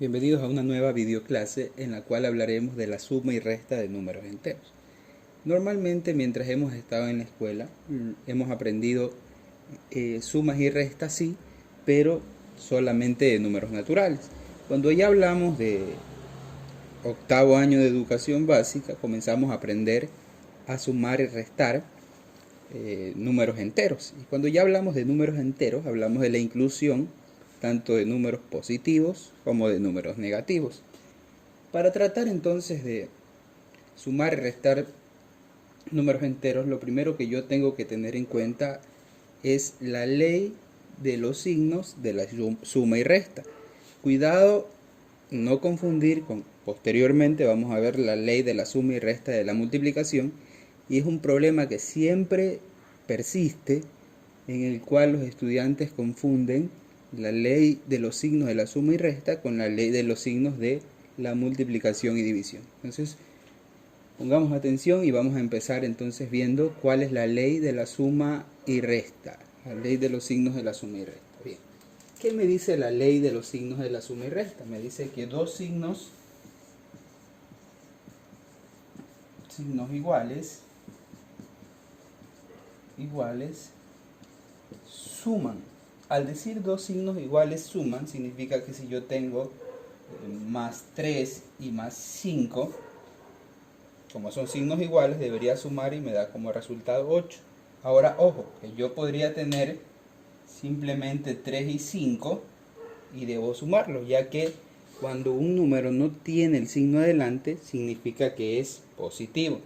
Bienvenidos a una nueva videoclase en la cual hablaremos de la suma y resta de números enteros. Normalmente mientras hemos estado en la escuela hemos aprendido sumas y restas sí, pero solamente de números naturales. Cuando ya hablamos de octavo año de educación básica comenzamos a aprender a sumar y restar números enteros. Y cuando ya hablamos de números enteros hablamos de la inclusión tanto de números positivos como de números negativos. Para tratar entonces de sumar y restar números enteros, lo primero que yo tengo que tener en cuenta es la ley de los signos de la suma y resta. Cuidado no confundir con, posteriormente vamos a ver la ley de la suma y resta de la multiplicación, y es un problema que siempre persiste, en el cual los estudiantes confunden la ley de los signos de la suma y resta con la ley de los signos de la multiplicación y división. Entonces, pongamos atención y vamos a empezar entonces viendo cuál es la ley de la suma y resta, la ley de los signos de la suma y resta. Bien, ¿qué me dice la ley de los signos de la suma y resta? Me dice que dos signos iguales suman. Al decir dos signos iguales suman, significa que si yo tengo más 3 y más 5, como son signos iguales, debería sumar y me da como resultado 8. Ahora, ojo, que yo podría tener simplemente 3 y 5 y debo sumarlo, ya que cuando un número no tiene el signo adelante, significa que es positivo.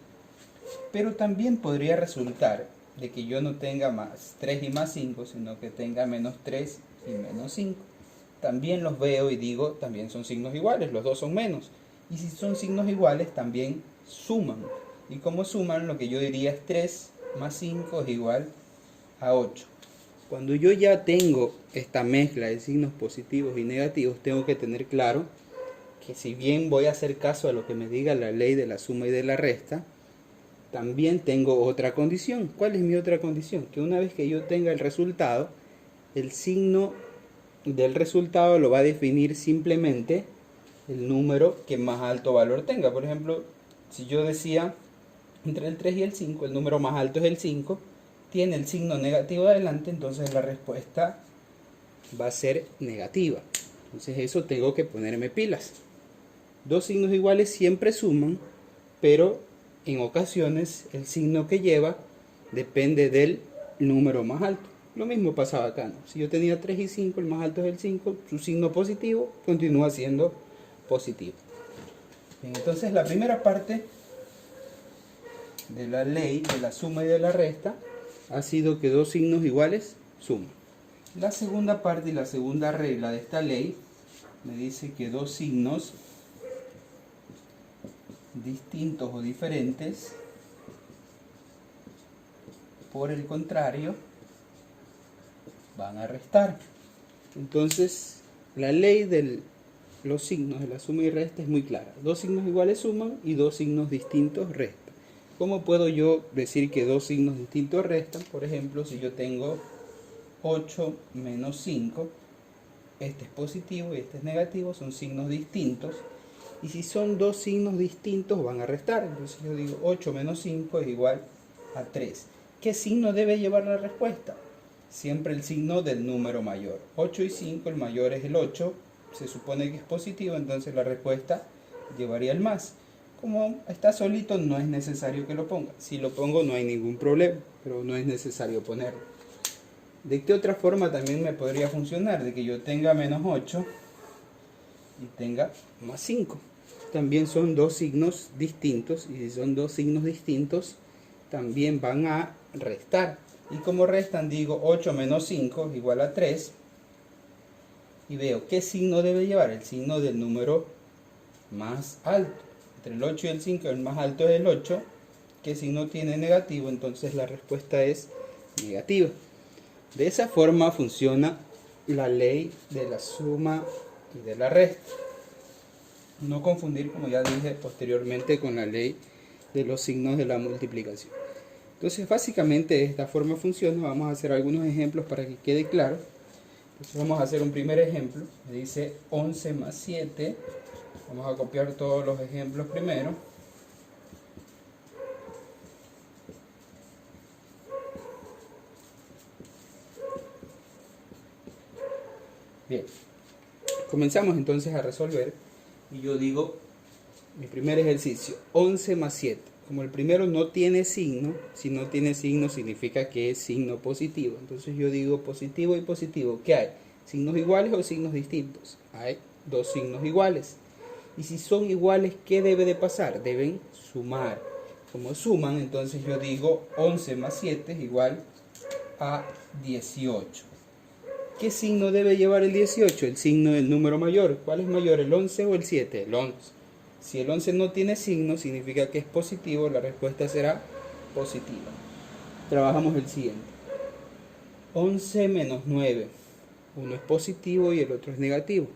Pero también podría resultar de que yo no tenga más 3 y más 5, sino que tenga menos 3 y menos 5. También los veo y digo, también son signos iguales, los dos son menos. Y si son signos iguales, también suman. Y como suman, lo que yo diría es 3 más 5 es igual a 8. Cuando yo ya tengo esta mezcla de signos positivos y negativos, tengo que tener claro que si bien voy a hacer caso a lo que me diga la ley de la suma y de la resta, también tengo otra condición. ¿Cuál es mi otra condición? Que una vez que yo tenga el resultado, el signo del resultado lo va a definir simplemente el número que más alto valor tenga. Por ejemplo, si yo decía entre el 3 y el 5, el número más alto es el 5, tiene el signo negativo adelante, entonces la respuesta va a ser negativa. Entonces eso tengo que ponerme pilas. Dos signos iguales siempre suman, pero en ocasiones el signo que lleva depende del número más alto. Lo mismo pasaba acá, ¿no? Si yo tenía 3 y 5, el más alto es el 5, su signo positivo continúa siendo positivo. Bien, entonces la primera parte de la ley de la suma y de la resta ha sido que dos signos iguales suman. La segunda parte y la segunda regla de esta ley me dice que dos signos distintos o diferentes, por el contrario, van a restar. Entonces, la ley de los signos de la suma y resta es muy clara. Dos signos iguales suman y dos signos distintos restan. ¿Cómo puedo yo decir que dos signos distintos restan? Por ejemplo, si yo tengo 8 menos 5, este es positivo y este es negativo, son signos distintos. Y si son dos signos distintos van a restar. Entonces yo digo 8 menos 5 es igual a 3. ¿Qué signo debe llevar la respuesta? Siempre el signo del número mayor. 8 y 5, el mayor es el 8. Se supone que es positivo, entonces la respuesta llevaría el más. Como está solito, no es necesario que lo ponga. Si lo pongo no hay ningún problema, pero no es necesario ponerlo. ¿De qué otra forma también me podría funcionar? De que yo tenga menos 8 y tenga más 5. También son dos signos distintos, y si son dos signos distintos también van a restar. Y como restan, digo 8 menos 5 es igual a 3, y veo qué signo debe llevar, el signo del número más alto. Entre el 8 y el 5 el más alto es el 8. ¿Qué signo tiene negativo? Entonces la respuesta es negativa. De esa forma funciona la ley de la suma y de la resta. No confundir, como ya dije posteriormente, con la ley de los signos de la multiplicación. Entonces básicamente de esta forma funciona. Vamos a hacer algunos ejemplos para que quede claro. Entonces vamos a hacer un primer ejemplo. Me dice 11 más 7. Vamos a copiar todos los ejemplos primero. Bien, comenzamos entonces a resolver. Y yo digo, mi primer ejercicio, 11 más 7. Como el primero no tiene signo, si no tiene signo significa que es signo positivo. Entonces yo digo positivo y positivo. ¿Qué hay? ¿Signos iguales o signos distintos? Hay dos signos iguales. Y si son iguales, ¿qué debe de pasar? Deben sumar. Como suman, entonces yo digo 11 más 7 es igual a 18. ¿Qué signo debe llevar el 18? El signo del número mayor. ¿Cuál es mayor, el 11 o el 7? El 11. Si el 11 no tiene signo, significa que es positivo, la respuesta será positiva. Trabajamos el siguiente. 11 menos 9. Uno es positivo y el otro es negativo.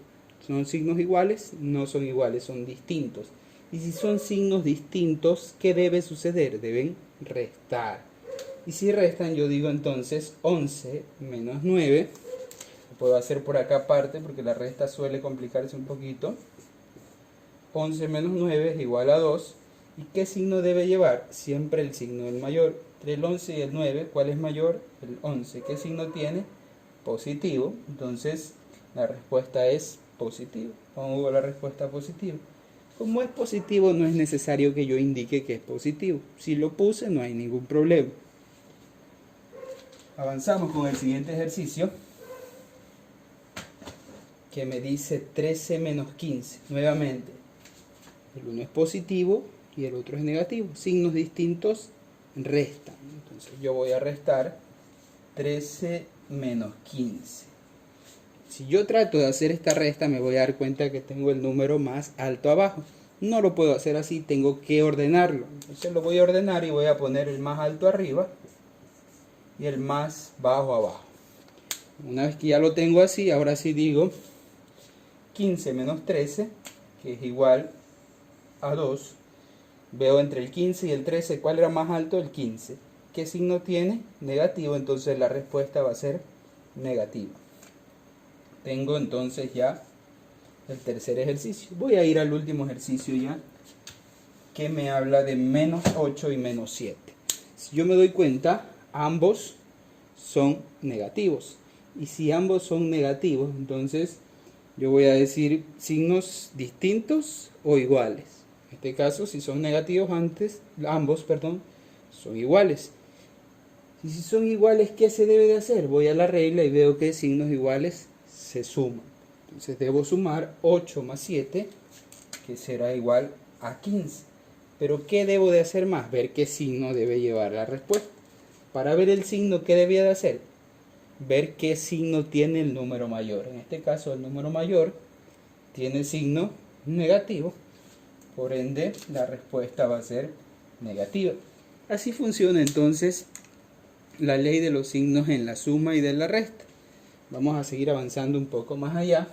¿Son signos iguales? No son iguales, son distintos. Y si son signos distintos, ¿qué debe suceder? Deben restar. Y si restan, yo digo entonces 11 menos 9. Lo puedo hacer por acá aparte porque la resta suele complicarse un poquito. 11 menos 9 es igual a 2. ¿Y qué signo debe llevar? Siempre el signo del mayor. Entre el 11 y el 9, ¿cuál es mayor? El 11. ¿Qué signo tiene? Positivo. Entonces la respuesta es positivo. Pongo la respuesta positiva. Como es positivo, no es necesario que yo indique que es positivo. Si lo puse, no hay ningún problema. Avanzamos con el siguiente ejercicio, que me dice 13 menos 15. Nuevamente, el uno es positivo y el otro es negativo. Signos distintos restan. Entonces yo voy a restar 13 menos 15. Si yo trato de hacer esta resta, me voy a dar cuenta que tengo el número más alto abajo. No lo puedo hacer así, tengo que ordenarlo. Entonces lo voy a ordenar y voy a poner el más alto arriba y el más bajo abajo. Una vez que ya lo tengo así, ahora sí digo 15 menos 13, que es igual a 2. Veo entre el 15 y el 13, ¿cuál era más alto? El 15. ¿Qué signo tiene? Negativo, entonces la respuesta va a ser negativa. Tengo entonces ya el tercer ejercicio. Voy a ir al último ejercicio ya, que me habla de menos 8 y menos 7. Si yo me doy cuenta, ambos son negativos. Y si ambos son negativos, entonces yo voy a decir signos distintos o iguales. En este caso, si son negativos ambos, son iguales. Y si son iguales, ¿qué se debe de hacer? Voy a la regla y veo que signos iguales se suman. Entonces debo sumar 8 más 7, que será igual a 15. Pero ¿qué debo de hacer más? Ver qué signo debe llevar la respuesta. Para ver el signo, ¿qué debía de hacer? Ver qué signo tiene el número mayor. En este caso, el número mayor tiene signo negativo. Por ende, la respuesta va a ser negativa. Así funciona entonces la ley de los signos en la suma y de la resta. Vamos a seguir avanzando un poco más allá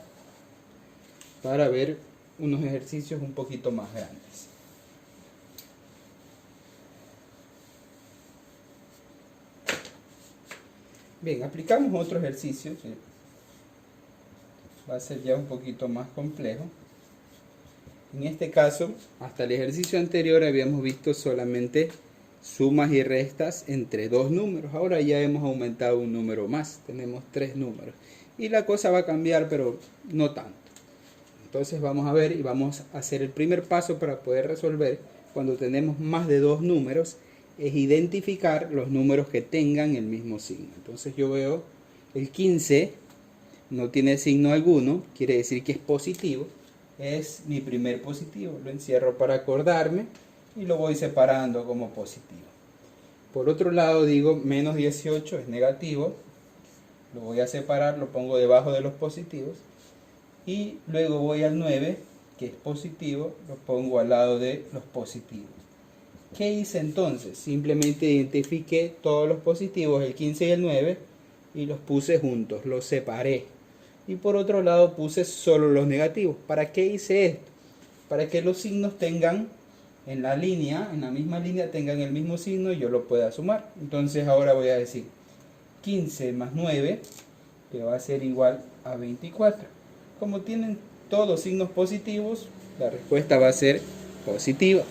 para ver unos ejercicios un poquito más grandes. Bien, aplicamos otro ejercicio que va a ser ya un poquito más complejo. En este caso, hasta el ejercicio anterior habíamos visto solamente sumas y restas entre dos números. Ahora ya hemos aumentado un número más, tenemos 3 números. Y la cosa va a cambiar, pero no tanto. Entonces vamos a ver y vamos a hacer el primer paso para poder resolver cuando tenemos más de 2 números, es identificar los números que tengan el mismo signo. Entonces yo veo el 15, no tiene signo alguno, quiere decir que es positivo. Es mi primer positivo, lo encierro para acordarme y lo voy separando como positivo. Por otro lado digo menos 18 es negativo, lo voy a separar, lo pongo debajo de los positivos y luego voy al 9 que es positivo, lo pongo al lado de los positivos. ¿Qué hice entonces? Simplemente identifiqué todos los positivos, el 15 y el 9, y los puse juntos, los separé. Y por otro lado puse solo los negativos. ¿Para qué hice esto? Para que los signos tengan en la línea, en la misma línea, tengan el mismo signo y yo lo pueda sumar. Entonces ahora voy a decir 15 más 9 que va a ser igual a 24. Como tienen todos signos positivos, la respuesta va a ser positiva.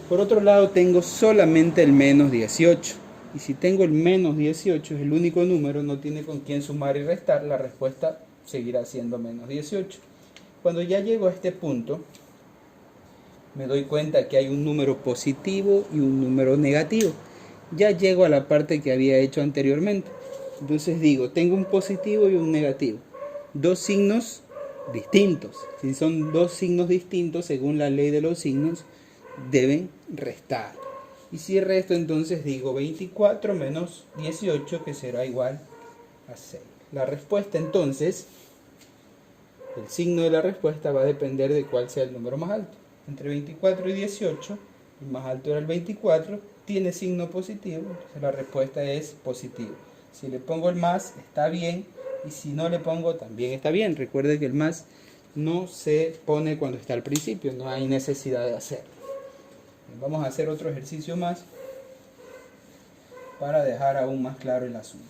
Por otro lado, tengo solamente el menos 18. Y si tengo el menos 18, es el único número, no tiene con quién sumar y restar, la respuesta seguirá siendo menos 18. Cuando ya llego a este punto, me doy cuenta que hay un número positivo y un número negativo. Ya llego a la parte que había hecho anteriormente. Entonces digo, tengo un positivo y un negativo. Dos signos distintos. Si son dos signos distintos, según la ley de los signos, deben restar. Y si resto, entonces digo 24 menos 18, que será igual a 6. La respuesta, entonces, el signo de la respuesta va a depender de cuál sea el número más alto. Entre 24 y 18, el más alto era el 24, tiene signo positivo, entonces la respuesta es positiva. Si le pongo el más, está bien, y si no le pongo, también está bien. Recuerde que el más no se pone cuando está al principio, no hay necesidad de hacerlo. Vamos a hacer otro ejercicio más para dejar aún más claro el asunto.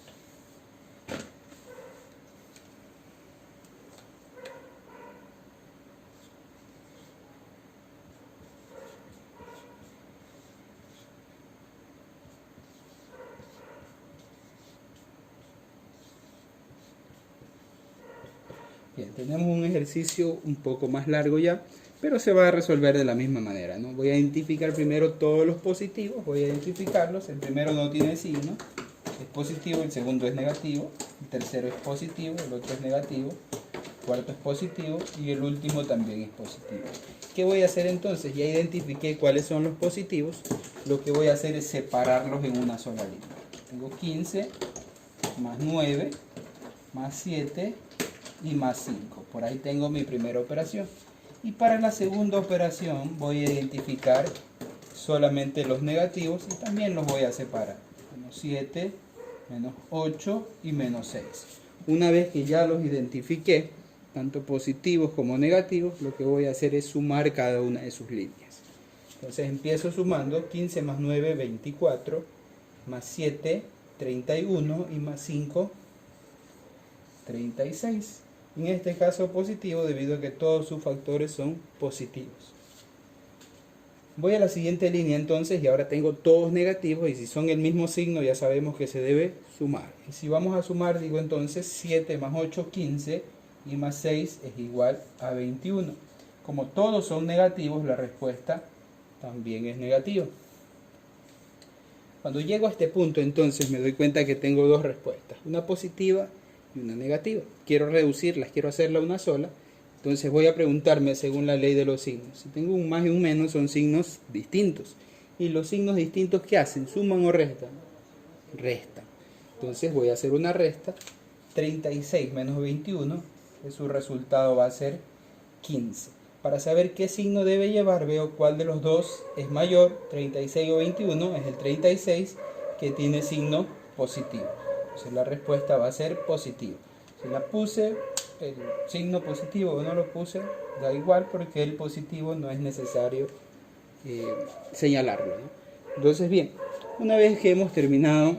Bien, tenemos un ejercicio un poco más largo ya, pero se va a resolver de la misma manera, ¿no? Voy a identificar primero todos los positivos, voy a identificarlos. El primero no tiene signo, es positivo, el segundo es negativo, el tercero es positivo, el otro es negativo, el cuarto es positivo y el último también es positivo. ¿Qué voy a hacer entonces? Ya identifiqué cuáles son los positivos, lo que voy a hacer es separarlos en una sola línea. Tengo 15 más 9 más 7 y más 5. Por ahí tengo mi primera operación. Y para la segunda operación voy a identificar solamente los negativos y también los voy a separar. Menos 7, menos 8 y menos 6. Una vez que ya los identifiqué, tanto positivos como negativos, lo que voy a hacer es sumar cada una de sus líneas. Entonces empiezo sumando 15 más 9, 24, más 7, 31 y más 5, 36. En este caso positivo debido a que todos sus factores son positivos. Voy a la siguiente línea entonces y ahora tengo todos negativos y si son el mismo signo ya sabemos que se debe sumar. Y si vamos a sumar digo entonces 7 más 8, 15 y más 6 es igual a 21. Como todos son negativos la respuesta también es negativa. Cuando llego a este punto entonces me doy cuenta que tengo dos respuestas, una positiva y una negativa. Quiero reducirlas, quiero hacerla una sola, entonces voy a preguntarme según la ley de los signos. Si tengo un más y un menos son signos distintos. ¿Y los signos distintos qué hacen? ¿Suman o restan? Restan. Entonces voy a hacer una resta. 36 menos 21, que su resultado va a ser 15. Para saber qué signo debe llevar, veo cuál de los dos es mayor, 36 o 21, es el 36 que tiene signo positivo. Entonces la respuesta va a ser positiva. Si la puse el signo positivo o no lo puse, da igual porque el positivo no es necesario señalarlo, ¿no? Entonces bien, una vez que hemos terminado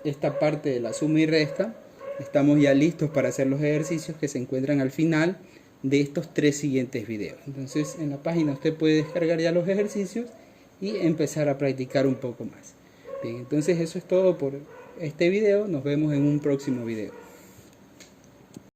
esta parte de la suma y resta, estamos ya listos para hacer los ejercicios que se encuentran al final de estos 3 siguientes videos. Entonces en la página usted puede descargar ya los ejercicios y empezar a practicar un poco más. Bien, entonces eso es todo por este video. Nos vemos en un próximo video.